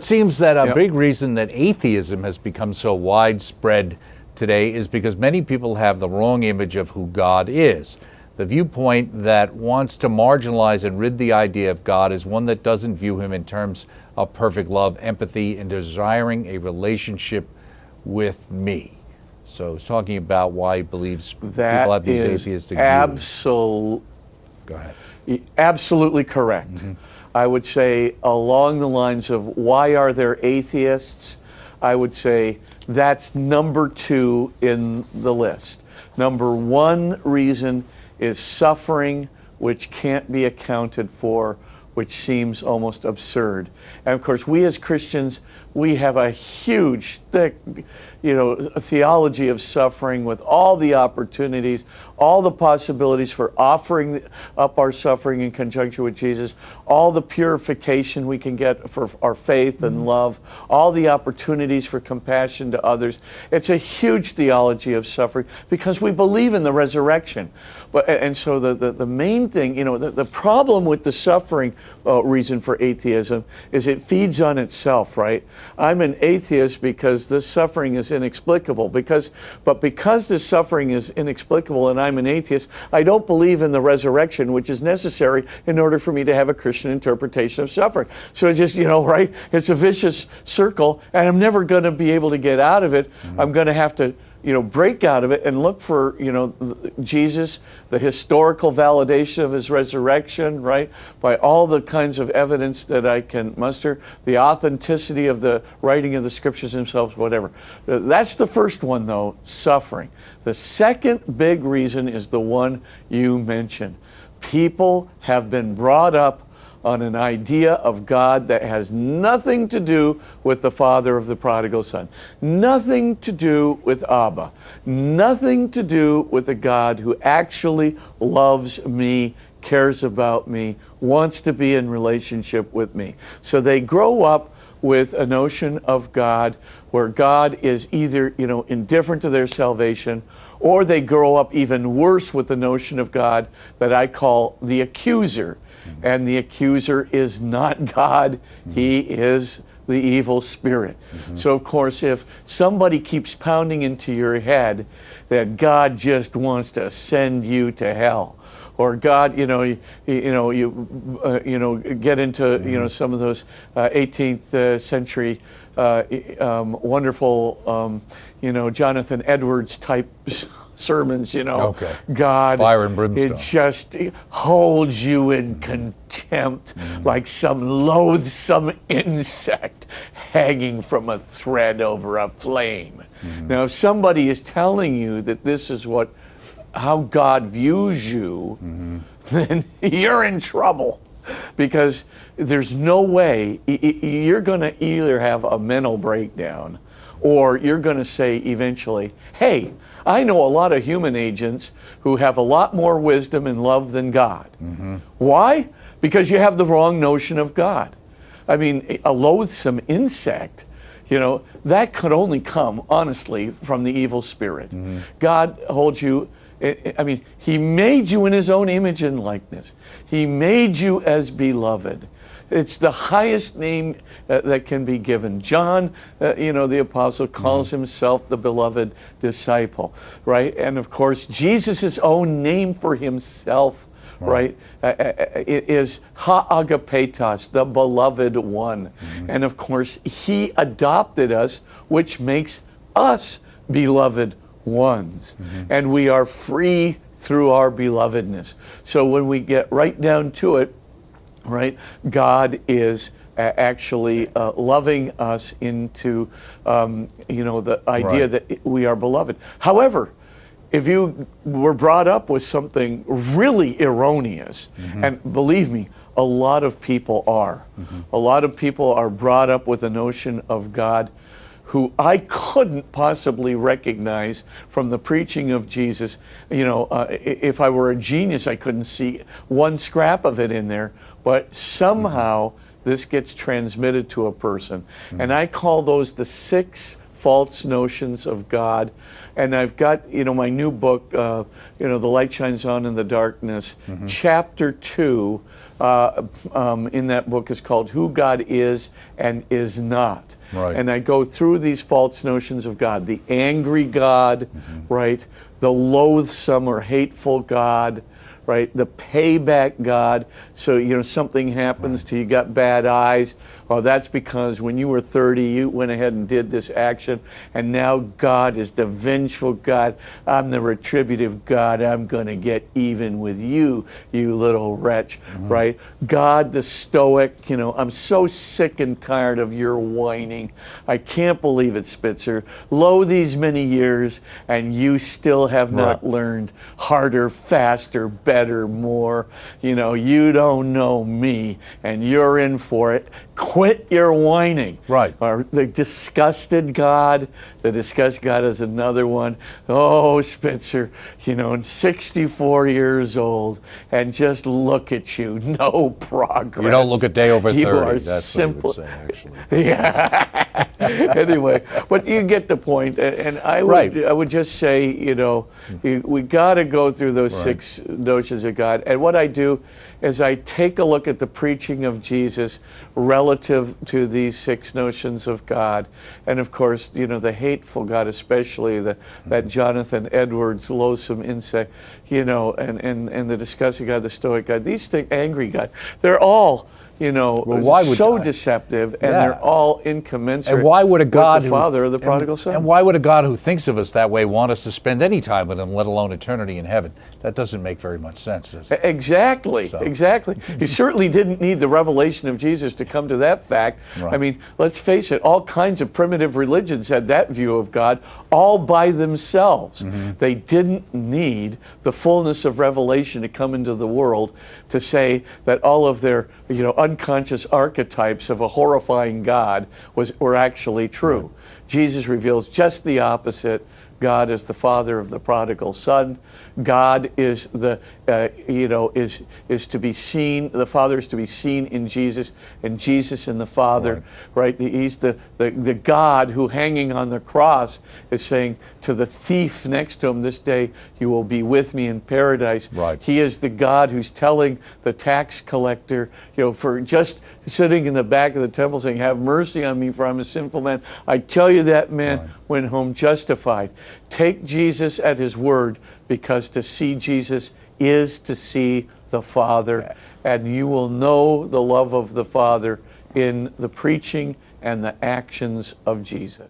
It seems that a big reason that atheism has become so widespread today is because many people have the wrong image of who God is. The viewpoint that wants to marginalize and rid the idea of God is one that doesn't view him in terms of perfect love, empathy, and desiring a relationship with me. So he's talking about why he believes people have these atheistic views. Go ahead. Absolutely correct. Mm-hmm. I would say along the lines of why are there atheists, I would say that's number 2 in the list. Number 1 reason is suffering, which can't be accounted for, which seems almost absurd. And of course, we as Christians, we have a huge, thick, theology of suffering with all the opportunities, all the possibilities for offering up our suffering in conjunction with Jesus, all the purification we can get for our faith and love, all the opportunities for compassion to others. It's a huge theology of suffering because we believe in the resurrection. And so the main thing, the problem with the suffering reason for atheism is it feeds on itself, right? I'm an atheist because this suffering is inexplicable. But because this suffering is inexplicable and I'm an atheist, I don't believe in the resurrection, which is necessary in order for me to have a Christian interpretation of suffering. So it's just, right? It's a vicious circle, and I'm never going to be able to get out of it. Mm-hmm. I'm going to have to break out of it and look for, Jesus, the historical validation of his resurrection, right? By all the kinds of evidence that I can muster, the authenticity of the writing of the scriptures themselves, whatever. That's the first one, though, suffering. The second big reason is the one you mentioned. People have been brought up on an idea of God that has nothing to do with the father of the prodigal son. Nothing to do with Abba. Nothing to do with a God who actually loves me, cares about me, wants to be in relationship with me. So they grow up with a notion of God where God is either, indifferent to their salvation, or they grow up even worse with the notion of God that I call the accuser. And the accuser is not God, he is the evil spirit. Mm-hmm. So of course, if somebody keeps pounding into your head that God just wants to send you to hell, or God, you get into some of those 18th century wonderful Jonathan Edwards type sermons, Okay. God, fire and brimstone. It just holds you in contempt like some loathsome insect hanging from a thread over a flame. Now, if somebody is telling you that this is how God views you, then you're in trouble. Because there's no way, you're going to either have a mental breakdown or you're going to say eventually, hey, I know a lot of human agents who have a lot more wisdom and love than God. Mm-hmm. Why? Because you have the wrong notion of God. I mean, a loathsome insect, that could only come, honestly, from the evil spirit. Mm-hmm. God holds you, he made you in his own image and likeness. He made you as beloved. It's the highest name that can be given. John, the apostle, calls himself the beloved disciple, right? And of course, Jesus' own name for himself, right, is ha-agapetos, the beloved one. Mm-hmm. And of course, he adopted us, which makes us beloved ones. Mm-hmm. And we are free through our belovedness. So when we get right down to it, right, God is actually loving us into, the idea that we are beloved. However, if you were brought up with something really erroneous, and believe me, a lot of people are. A lot of people are brought up with a notion of God who I couldn't possibly recognize from the preaching of Jesus. If I were a genius, I couldn't see one scrap of it in there, but somehow this gets transmitted to a person. And I call those the 6 false notions of God. And I've got, my new book, The Light Shines On in the Darkness, chapter 2, in that book is called Who God Is and Is Not. Right. And I go through these false notions of God. The angry God, right? The loathsome or hateful God, right? The payback God. So, you know, something happens to you, got bad eyes. Well, that's because when you were 30, you went ahead and did this action, and now God is the vengeful God. I'm the retributive God. I'm going to get even with you, you little wretch, right? God the stoic, you know, I'm so sick and tired of your whining. I can't believe it, Spitzer. Lo, these many years, and you still have not learned harder, faster, better, more. You know, you don't know me, and you're in for it. Quit your whining. Right. Or the disgusted God. The disgusted God is another one. Oh, Spitzer, you know, 64 years old, and just look at you. No progress. You don't look a day over 30. You are That's simple. what he would say, actually. Yeah. Anyway, but you get the point. And I would just say, you know, we got to go through those 6 notions of God. And what I do is I take a look at the preaching of Jesus relative to these 6 notions of God. And of course, you know, the hateful God, especially that Jonathan Edwards loathsome insect, you know, and the disgusting God, the stoic God, these things, angry God, they're all, you know, so deceptive, and they're all incommensurate. And why would a God with the Father of the Prodigal Son? And why would a God who thinks of us that way want us to spend any time with Him, let alone eternity in heaven? That doesn't make very much sense, does it? Exactly, exactly. He certainly didn't need the revelation of Jesus to come to that fact. I mean, let's face it, all kinds of primitive religions had that view of God all by themselves. They didn't need the fullness of revelation to come into the world to say that all of their, you know, unconscious archetypes of a horrifying God were actually true. Jesus reveals just the opposite. God is the Father of the Prodigal Son. God is the, you know, is to be seen. The Father is to be seen in Jesus, and Jesus in the Father. Right? He's the God who, hanging on the cross, is saying to the thief next to him, "This day you will be with me in paradise." He is the God who's telling the tax collector, you know, for just sitting in the back of the temple, saying, "Have mercy on me, for I'm a sinful man." I tell you, that man went home justified. Take Jesus at His word, because to see Jesus is to see the Father, and you will know the love of the Father in the preaching and the actions of Jesus.